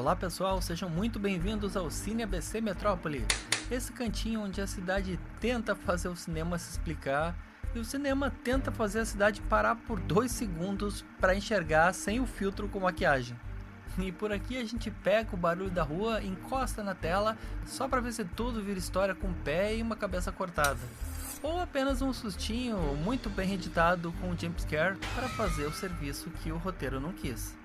Olá pessoal, sejam muito bem-vindos ao Cine ABC Metrópole, esse cantinho onde a cidade tenta fazer o cinema se explicar e o cinema tenta fazer a cidade parar por 2 segundos para enxergar sem o filtro com maquiagem. E por aqui a gente pega o barulho da rua, encosta na tela só para ver se tudo vira história com um pé e uma cabeça cortada. Ou apenas um sustinho muito bem editado com um jumpscare para fazer o serviço que o roteiro não quis.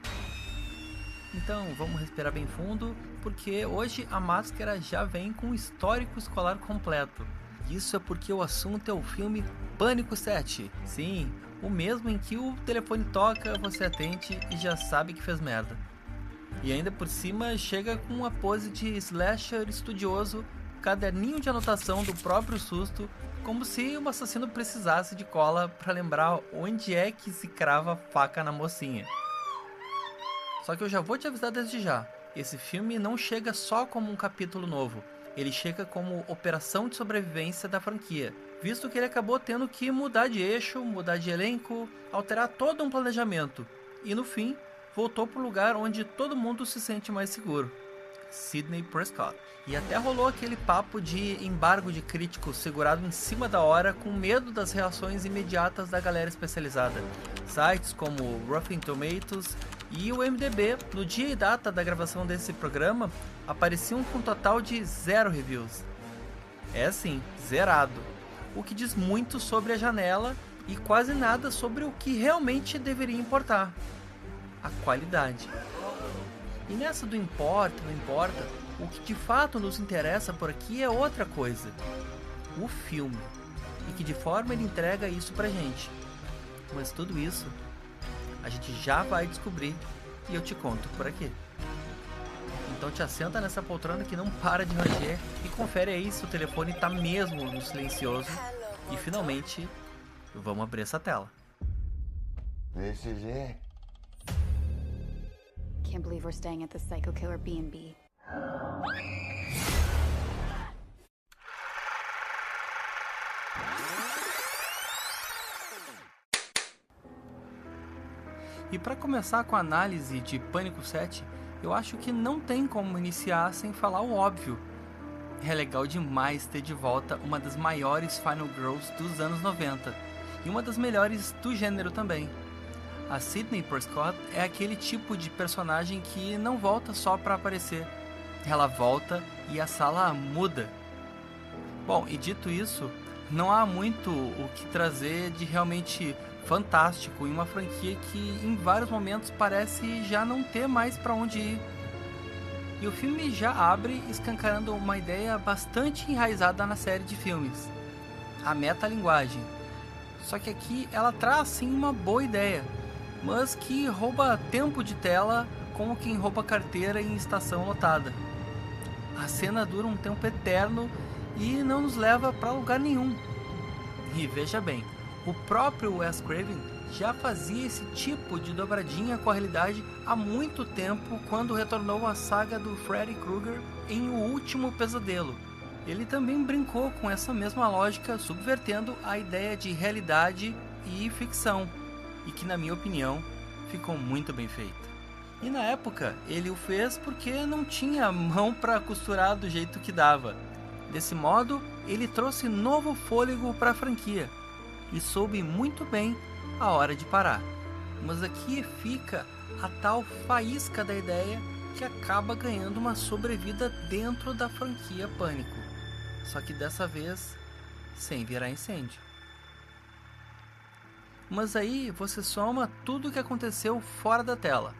Então vamos respirar bem fundo, porque hoje a Máscara já vem com um histórico escolar completo. Isso é porque o assunto é o filme Pânico 7. Sim, o mesmo em que o telefone toca, você atende e já sabe que fez merda. E ainda por cima chega com uma pose de slasher estudioso, caderninho de anotação do próprio susto, como se um assassino precisasse de cola para lembrar onde é que se crava a faca na mocinha. Só que eu já vou te avisar desde já, esse filme não chega só como um capítulo novo, ele chega como operação de sobrevivência da franquia, visto que ele acabou tendo que mudar de eixo, mudar de elenco, alterar todo um planejamento, e no fim, voltou para o lugar onde todo mundo se sente mais seguro, Sidney Prescott. E até rolou aquele papo de embargo de críticos segurado em cima da hora com medo das reações imediatas da galera especializada. Sites como Rotten Tomatoes e o IMDb, no dia e data da gravação desse programa, apareciam com um total de 0 reviews. É sim, zerado. O que diz muito sobre a janela e quase nada sobre o que realmente deveria importar: a qualidade. E nessa do importa, não importa, o que de fato nos interessa por aqui é outra coisa: o filme, e que de forma ele entrega isso pra gente. Mas tudo isso a gente já vai descobrir e eu te conto por aqui. Então te assenta nessa poltrona que não para de ranger e confere aí se o telefone tá mesmo no silencioso. E finalmente, vamos abrir essa tela. This is it. Can't believe we're staying at the Psycho Killer B&B. E para começar com a análise de Pânico 7, eu acho que não tem como iniciar sem falar o óbvio. É legal demais ter de volta uma das maiores Final Girls dos anos 90 e uma das melhores do gênero também. A Sidney Prescott é aquele tipo de personagem que não volta só para aparecer. Ela volta e a sala muda. Bom, e dito isso, não há muito o que trazer de realmente fantástico em uma franquia que em vários momentos parece já não ter mais para onde ir. E o filme já abre escancarando uma ideia bastante enraizada na série de filmes: a metalinguagem. Só que aqui ela traz sim uma boa ideia, mas que rouba tempo de tela como quem rouba carteira em estação lotada. A cena dura um tempo eterno e não nos leva para lugar nenhum. E veja bem, o próprio Wes Craven já fazia esse tipo de dobradinha com a realidade há muito tempo quando retornou à saga do Freddy Krueger em O Último Pesadelo. Ele também brincou com essa mesma lógica, subvertendo a ideia de realidade e ficção, e que, na minha opinião, ficou muito bem feito. E na época, ele o fez porque não tinha mão para costurar do jeito que dava. Desse modo, ele trouxe novo fôlego para a franquia e soube muito bem a hora de parar. Mas aqui fica a tal faísca da ideia que acaba ganhando uma sobrevida dentro da franquia Pânico. Só que dessa vez, sem virar incêndio. Mas aí você soma tudo o que aconteceu fora da tela,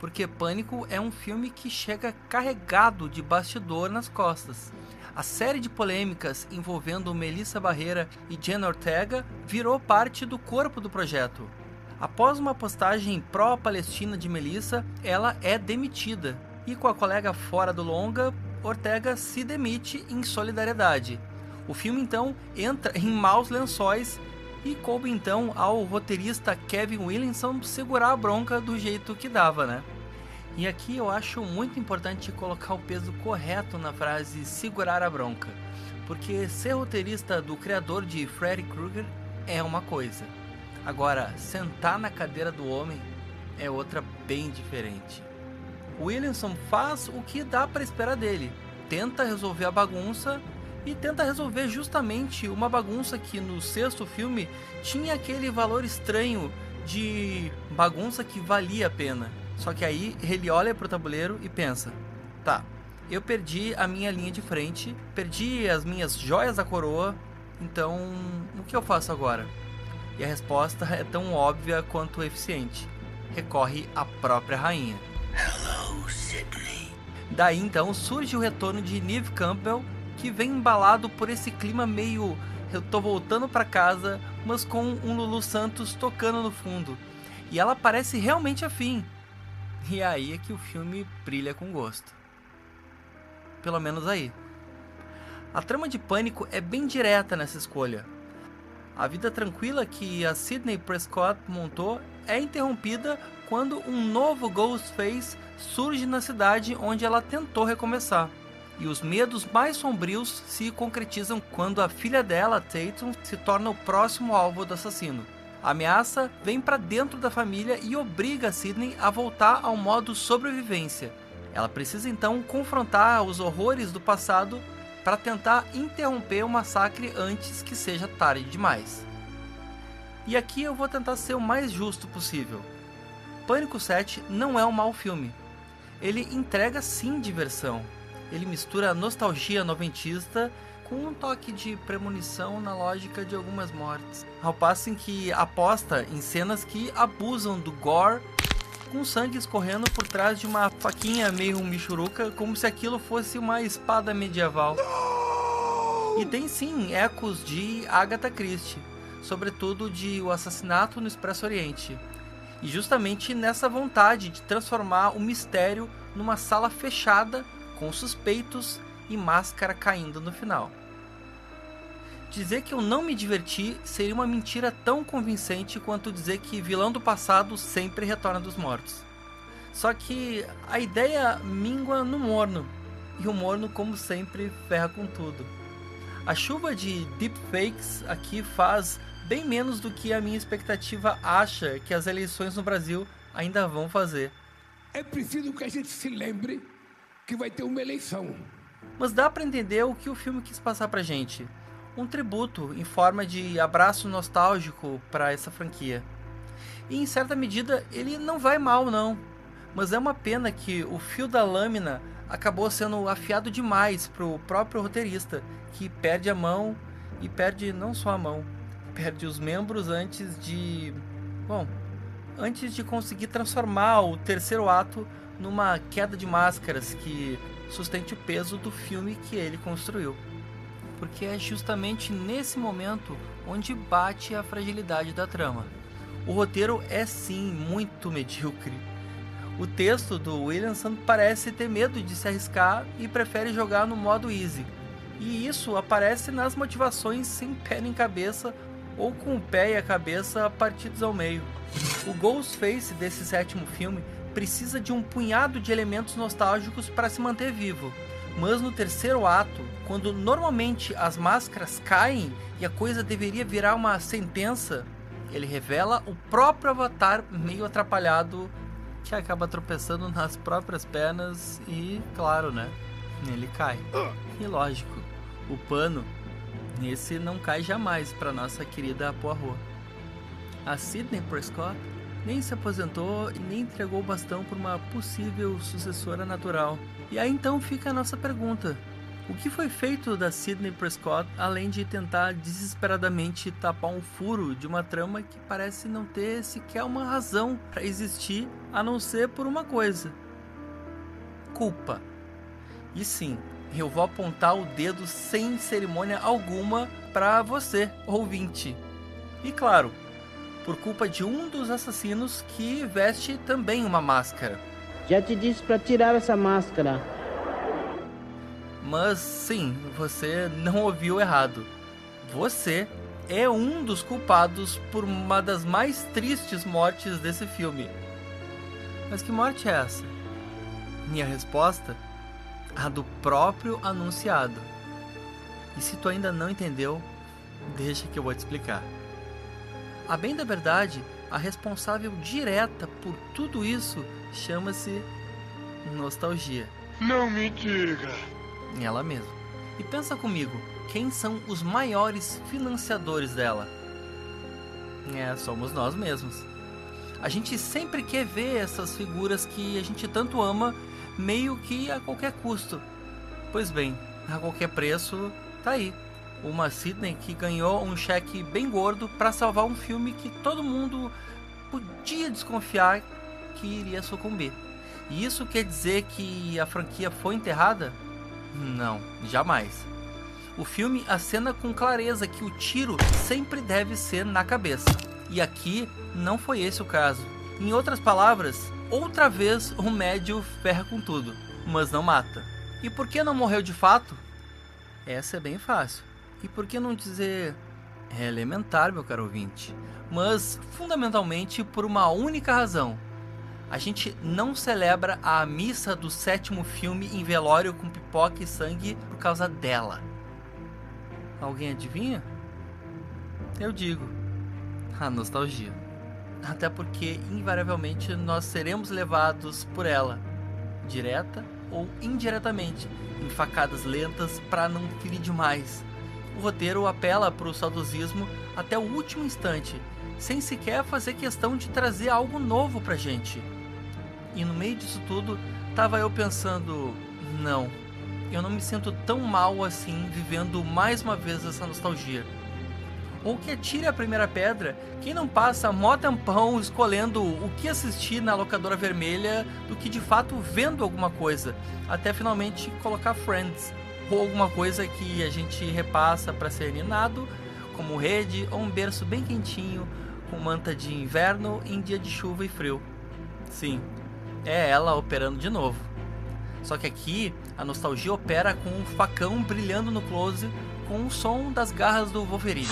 porque Pânico é um filme que chega carregado de bastidor nas costas. A série de polêmicas envolvendo Melissa Barrera e Jenna Ortega virou parte do corpo do projeto. Após uma postagem pró-Palestina de Melissa, ela é demitida, e com a colega fora do longa, Ortega se demite em solidariedade. O filme então entra em maus lençóis e coube então ao roteirista Kevin Williamson segurar a bronca do jeito que dava, né? E aqui eu acho muito importante colocar o peso correto na frase segurar a bronca, porque ser roteirista do criador de Freddy Krueger é uma coisa, agora sentar na cadeira do homem é outra bem diferente. Williamson faz o que dá para esperar dele, tenta resolver a bagunça e tenta resolver justamente uma bagunça que no sexto filme tinha aquele valor estranho de bagunça que valia a pena. Só que aí ele olha pro tabuleiro e pensa, tá, eu perdi a minha linha de frente, perdi as minhas joias da coroa, então o que eu faço agora? E a resposta é tão óbvia quanto eficiente. Recorre à própria rainha. Hello, Sydney. Daí então surge o retorno de Neve Campbell, que vem embalado por esse clima meio eu tô voltando pra casa, mas com um Lulu Santos tocando no fundo. E ela parece realmente afim. E aí é que o filme brilha com gosto. Pelo menos aí. A trama de Pânico é bem direta nessa escolha. A vida tranquila que a Sidney Prescott montou é interrompida quando um novo Ghostface surge na cidade onde ela tentou recomeçar. E os medos mais sombrios se concretizam quando a filha dela, Tatum, se torna o próximo alvo do assassino. A ameaça vem para dentro da família e obriga a Sidney a voltar ao modo sobrevivência. Ela precisa então confrontar os horrores do passado para tentar interromper o massacre antes que seja tarde demais. E aqui eu vou tentar ser o mais justo possível. Pânico 7 não é um mau filme. Ele entrega sim diversão. Ele mistura nostalgia noventista com um toque de premonição na lógica de algumas mortes. Ao passo em que aposta em cenas que abusam do gore, com sangue escorrendo por trás de uma faquinha meio michuruca, como se aquilo fosse uma espada medieval. E tem sim ecos de Agatha Christie, sobretudo de O Assassinato no Expresso Oriente. E justamente nessa vontade de transformar o mistério numa sala fechada, com suspeitos e máscara caindo no final. Dizer que eu não me diverti seria uma mentira tão convincente quanto dizer que vilão do passado sempre retorna dos mortos. Só que a ideia mingua no morno, e o morno, como sempre, ferra com tudo. A chuva de deepfakes aqui faz bem menos do que a minha expectativa acha que as eleições no Brasil ainda vão fazer. É preciso que a gente se lembre que vai ter uma eleição. Mas dá pra entender o que o filme quis passar pra gente. Um tributo em forma de abraço nostálgico para essa franquia. E em certa medida ele não vai mal não, mas é uma pena que o fio da lâmina acabou sendo afiado demais pro próprio roteirista, que perde a mão e perde não só a mão, perde os membros antes de conseguir transformar o terceiro ato numa queda de máscaras que sustente o peso do filme que ele construiu. Porque é justamente nesse momento onde bate a fragilidade da trama. O roteiro é sim muito medíocre. O texto do Williamson parece ter medo de se arriscar e prefere jogar no modo easy. E isso aparece nas motivações sem pé nem cabeça ou com o pé e a cabeça partidos ao meio. O Ghostface desse sétimo filme precisa de um punhado de elementos nostálgicos para se manter vivo. Mas no terceiro ato, quando normalmente as máscaras caem e a coisa deveria virar uma sentença, ele revela o próprio Avatar meio atrapalhado, que acaba tropeçando nas próprias pernas e, claro, né, ele cai. E lógico, o pano nesse não cai jamais para nossa querida Poirot. A Sidney Prescott nem se aposentou e nem entregou o bastão por uma possível sucessora natural. E aí então fica a nossa pergunta. O que foi feito da Sidney Prescott além de tentar desesperadamente tapar um furo de uma trama que parece não ter sequer uma razão para existir, a não ser por uma coisa: culpa. E sim, eu vou apontar o dedo sem cerimônia alguma para você, ouvinte. E claro, por culpa de um dos assassinos que veste também uma máscara. Já te disse para tirar essa máscara. Mas sim, você não ouviu errado. Você é um dos culpados por uma das mais tristes mortes desse filme. Mas que morte é essa? Minha resposta? A do próprio anunciado. E se tu ainda não entendeu, deixa que eu vou te explicar. A bem da verdade, a responsável direta por tudo isso chama-se nostalgia. Não me diga. Ela mesma. E pensa comigo, quem são os maiores financiadores dela? Somos nós mesmos. A gente sempre quer ver essas figuras que a gente tanto ama, meio que a qualquer custo. Pois bem, a qualquer preço, tá aí. Uma Sidney que ganhou um cheque bem gordo para salvar um filme que todo mundo podia desconfiar que iria sucumbir. E isso quer dizer que a franquia foi enterrada? Não, jamais. O filme acena com clareza que o tiro sempre deve ser na cabeça. E aqui não foi esse o caso. Em outras palavras, outra vez o médio ferra com tudo, mas não mata. E por que não morreu de fato? Essa é bem fácil. E por que não dizer... É elementar, meu caro ouvinte. Mas, fundamentalmente, por uma única razão. A gente não celebra a missa do 7º filme em velório com pipoca e sangue por causa dela. Alguém adivinha? Eu digo, a nostalgia. Até porque, invariavelmente, nós seremos levados por ela, direta ou indiretamente, em facadas lentas para não ferir demais. O roteiro apela para o saudosismo até o último instante, sem sequer fazer questão de trazer algo novo pra gente. E no meio disso tudo, tava eu pensando, não, eu não me sinto tão mal assim vivendo mais uma vez essa nostalgia. Ou que atire a primeira pedra quem não passa mó tempão escolhendo o que assistir na locadora vermelha do que de fato vendo alguma coisa, até finalmente colocar Friends, ou alguma coisa que a gente repassa para ser ninado, como rede ou um berço bem quentinho, com manta de inverno em dia de chuva e frio. Sim, é ela operando de novo. Só que aqui a nostalgia opera com um facão brilhando no close com o som das garras do Wolverine.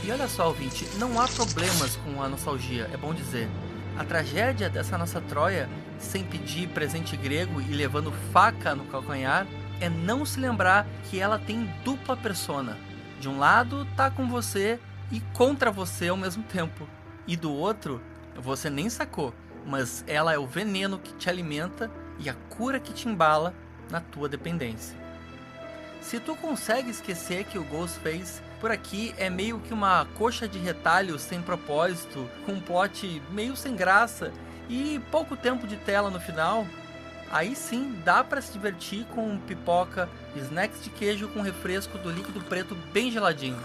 E olha só, ouvinte, não há problemas com a nostalgia, é bom dizer. A tragédia dessa nossa Troia, sem pedir presente grego e levando faca no calcanhar, é não se lembrar que ela tem dupla persona. De um lado tá com você e contra você ao mesmo tempo. E do outro, você nem sacou, mas ela é o veneno que te alimenta e a cura que te embala na tua dependência. Se tu consegue esquecer que o Ghostface por aqui é meio que uma coxa de retalhos sem propósito, com um plot meio sem graça e pouco tempo de tela no final, aí sim dá para se divertir com pipoca, snacks de queijo com refresco do líquido preto bem geladinho.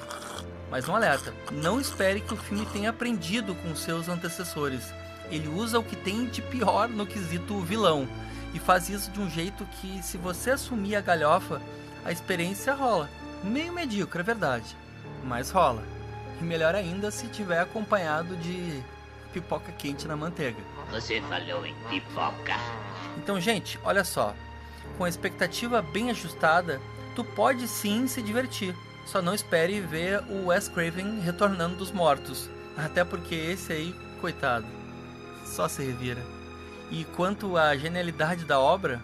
Mas um alerta, não espere que o filme tenha aprendido com seus antecessores. Ele usa o que tem de pior no quesito vilão, e faz isso de um jeito que, se você assumir a galhofa, a experiência rola. Meio medíocre, é verdade, mas rola. E melhor ainda se tiver acompanhado de pipoca quente na manteiga. Você falou em pipoca. Então, gente, olha só. Com a expectativa bem ajustada, tu pode sim se divertir. Só não espere ver o Wes Craven retornando dos mortos. Até porque esse aí, coitado, só se revira. E quanto à genialidade da obra,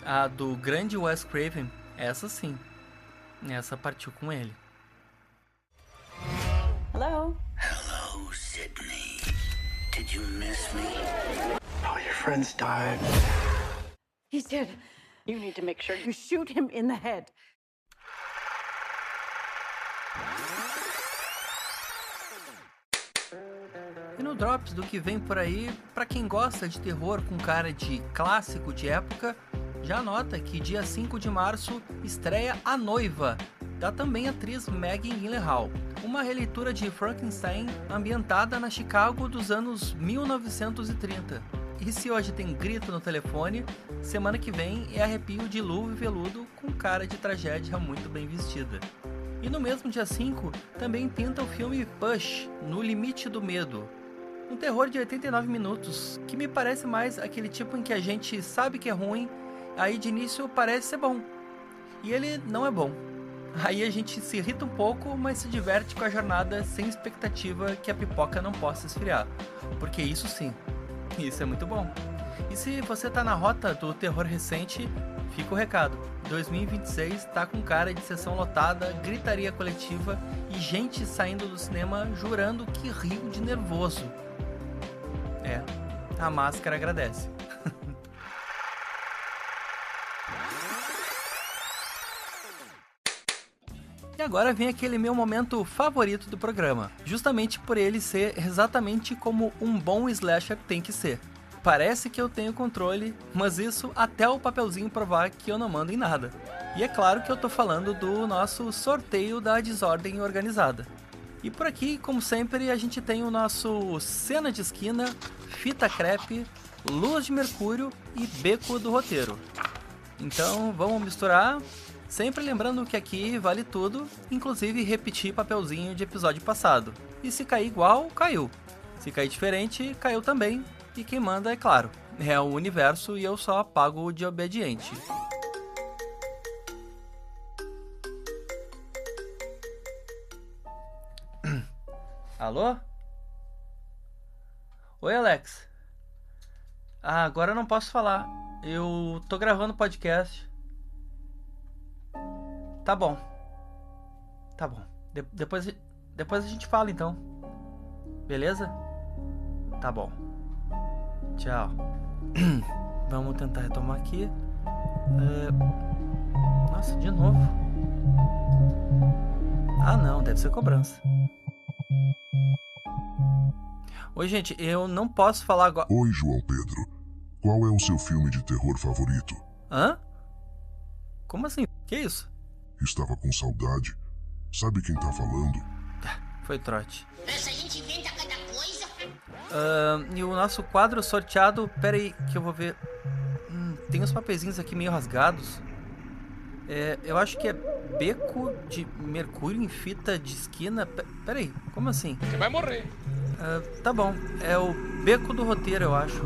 a do grande Wes Craven, essa sim. Essa partiu com ele. Hello? Hello, Sydney. Did you miss me? All your friends died. He's dead. You need to make sure you shoot him in the head. E no Drops do que vem por aí, pra quem gosta de terror com cara de clássico de época, já nota que dia 5 de março estreia A Noiva, da também atriz Maggie Gyllenhaal, uma releitura de Frankenstein ambientada na Chicago dos anos 1930. E se hoje tem grito no telefone, semana que vem é arrepio de luva e veludo com cara de tragédia muito bem vestida. E no mesmo dia 5, também pinta o filme Push, No Limite do Medo. Um terror de 89 minutos, que me parece mais aquele tipo em que a gente sabe que é ruim, aí de início parece ser bom. E ele não é bom. Aí a gente se irrita um pouco, mas se diverte com a jornada sem expectativa que a pipoca não possa esfriar. Porque isso sim, isso é muito bom. E se você tá na rota do terror recente, fica o recado. 2026 tá com cara de sessão lotada, gritaria coletiva e gente saindo do cinema jurando que riu de nervoso. É, a máscara agradece. E agora vem aquele meu momento favorito do programa, justamente por ele ser exatamente como um bom slasher tem que ser. Parece que eu tenho controle, mas isso até o papelzinho provar que eu não mando em nada. E é claro que eu tô falando do nosso sorteio da desordem organizada. E por aqui, como sempre, a gente tem o nosso cena de esquina, fita crepe, luz de mercúrio e beco do roteiro. Então vamos misturar, sempre lembrando que aqui vale tudo, inclusive repetir papelzinho de episódio passado. E se cair igual, caiu. Se cair diferente, caiu também. E quem manda, é claro, é o universo e eu só pago de obediente. Alô? Oi, Alex. Agora eu não posso falar. Eu tô gravando podcast. Tá bom. Tá bom. Depois a gente fala então. Beleza? Tá bom. Tchau. Vamos tentar retomar aqui. Nossa, de novo. Ah não, deve ser cobrança. Oi, gente, eu não posso falar agora. Oi, João Pedro. Qual é o seu filme de terror favorito? Hã? Como assim? Que isso? Estava com saudade. Sabe quem tá falando? Foi trote. Essa gente inventa cada coisa. E o nosso quadro sorteado... Pera aí, que eu vou ver... tem uns papeizinhos aqui meio rasgados. Eu acho que é beco de mercúrio em fita de esquina. Pera aí, como assim? Você vai morrer. Tá bom, é o beco do roteiro, eu acho.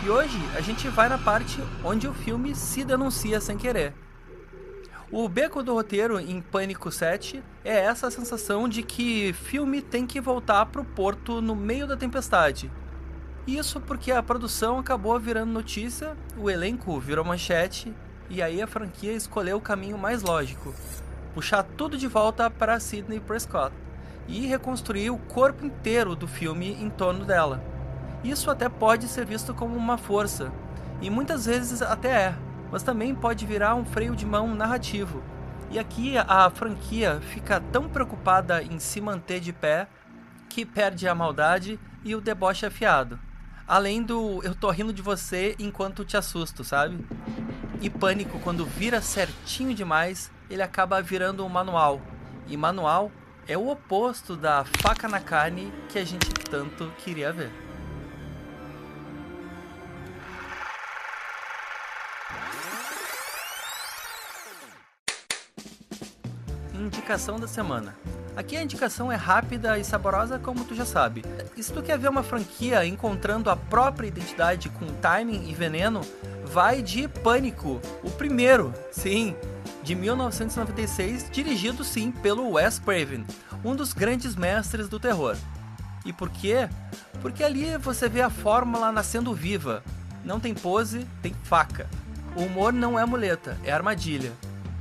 E hoje a gente vai na parte onde o filme se denuncia sem querer. O beco do roteiro em Pânico 7 é essa sensação de que filme tem que voltar pro porto no meio da tempestade. Isso porque a produção acabou virando notícia, o elenco virou manchete, e aí a franquia escolheu o caminho mais lógico: puxar tudo de volta para Sidney Prescott e reconstruir o corpo inteiro do filme em torno dela. Isso até pode ser visto como uma força, e muitas vezes até é, mas também pode virar um freio de mão narrativo. E aqui a franquia fica tão preocupada em se manter de pé que perde a maldade e o deboche afiado. Além do eu tô rindo de você enquanto te assusto, sabe? E Pânico, quando vira certinho demais, ele acaba virando um manual. E manual é o oposto da faca na carne que a gente tanto queria ver. Indicação da semana. Aqui a indicação é rápida e saborosa, como tu já sabe. E se tu quer ver uma franquia encontrando a própria identidade com timing e veneno, vai de Pânico, o primeiro, sim, de 1996, dirigido sim pelo Wes Craven, um dos grandes mestres do terror. E por quê? Porque ali você vê a fórmula nascendo viva. Não tem pose, tem faca. O humor não é muleta, é armadilha.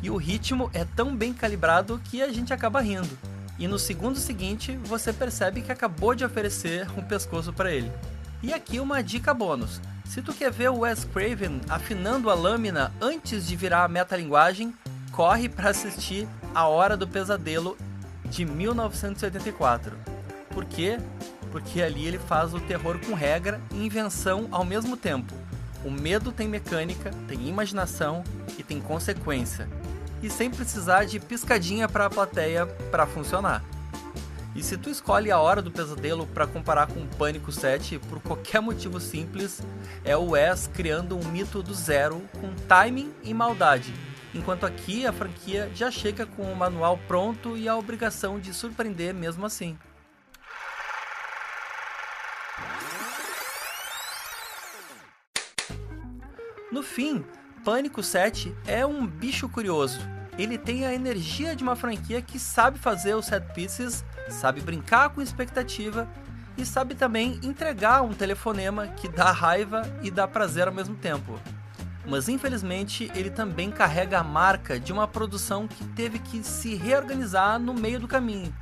E o ritmo é tão bem calibrado que a gente acaba rindo. E no segundo seguinte, você percebe que acabou de oferecer um pescoço para ele. E aqui uma dica bônus. Se tu quer ver o Wes Craven afinando a lâmina antes de virar a metalinguagem, corre para assistir A Hora do Pesadelo, de 1984. Por quê? Porque ali ele faz o terror com regra e invenção ao mesmo tempo. O medo tem mecânica, tem imaginação e tem consequência. E sem precisar de piscadinha para a plateia para funcionar. E se tu escolhe A Hora do Pesadelo para comparar com Pânico 7, por qualquer motivo simples, é o Wes criando um mito do zero com timing e maldade. Enquanto aqui a franquia já chega com o manual pronto e a obrigação de surpreender mesmo assim. No fim, Pânico 7 é um bicho curioso. Ele tem a energia de uma franquia que sabe fazer os set pieces, sabe brincar com expectativa e sabe também entregar um telefonema que dá raiva e dá prazer ao mesmo tempo. Mas infelizmente ele também carrega a marca de uma produção que teve que se reorganizar no meio do caminho.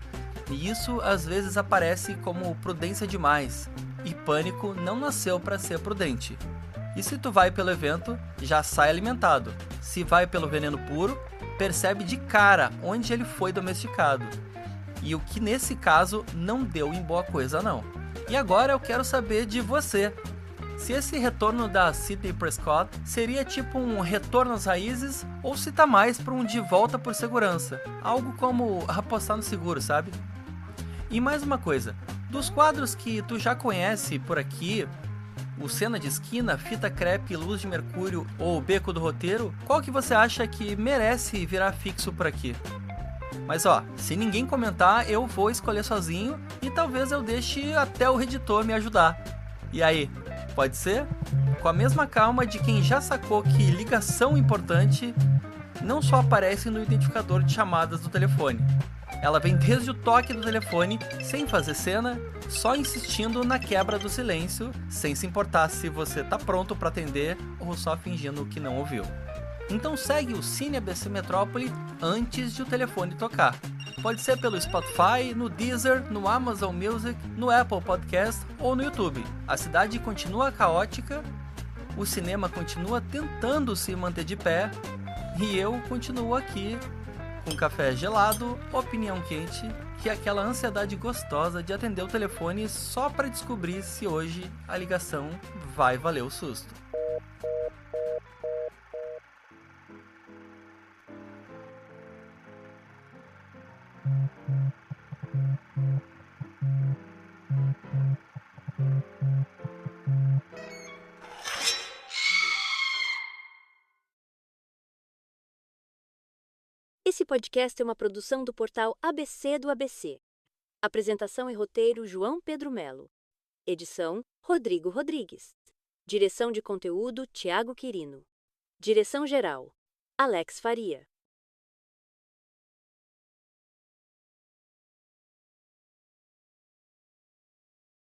E isso às vezes aparece como prudência demais. E Pânico não nasceu para ser prudente. E se tu vai pelo evento, já sai alimentado. Se vai pelo veneno puro, percebe de cara onde ele foi domesticado. E o que nesse caso não deu em boa coisa não. E agora eu quero saber de você. Se esse retorno da Sidney Prescott seria tipo um retorno às raízes ou se tá mais para um de volta por segurança. Algo como apostar no seguro, sabe? E mais uma coisa, dos quadros que tu já conhece por aqui, o Cena de Esquina, Fita Crepe, Luz de Mercúrio ou Beco do Roteiro, qual que você acha que merece virar fixo por aqui? Mas ó, se ninguém comentar, eu vou escolher sozinho e talvez eu deixe até o editor me ajudar. E aí, pode ser? Com a mesma calma de quem já sacou que ligação importante não só aparece no identificador de chamadas do telefone. Ela vem desde o toque do telefone, sem fazer cena, só insistindo na quebra do silêncio, sem se importar se você tá pronto para atender ou só fingindo que não ouviu. Então segue o Cine ABC Metrópole antes de o telefone tocar. Pode ser pelo Spotify, no Deezer, no Amazon Music, no Apple Podcast ou no YouTube. A cidade continua caótica, o cinema continua tentando se manter de pé e eu continuo aqui com café gelado, opinião quente e aquela ansiedade gostosa de atender o telefone só para descobrir se hoje a ligação vai valer o susto. Esse podcast é uma produção do portal ABC do ABC. Apresentação e roteiro João Pedro Melo. Edição Rodrigo Rodrigues. Direção de conteúdo Tiago Quirino. Direção geral Alex Faria.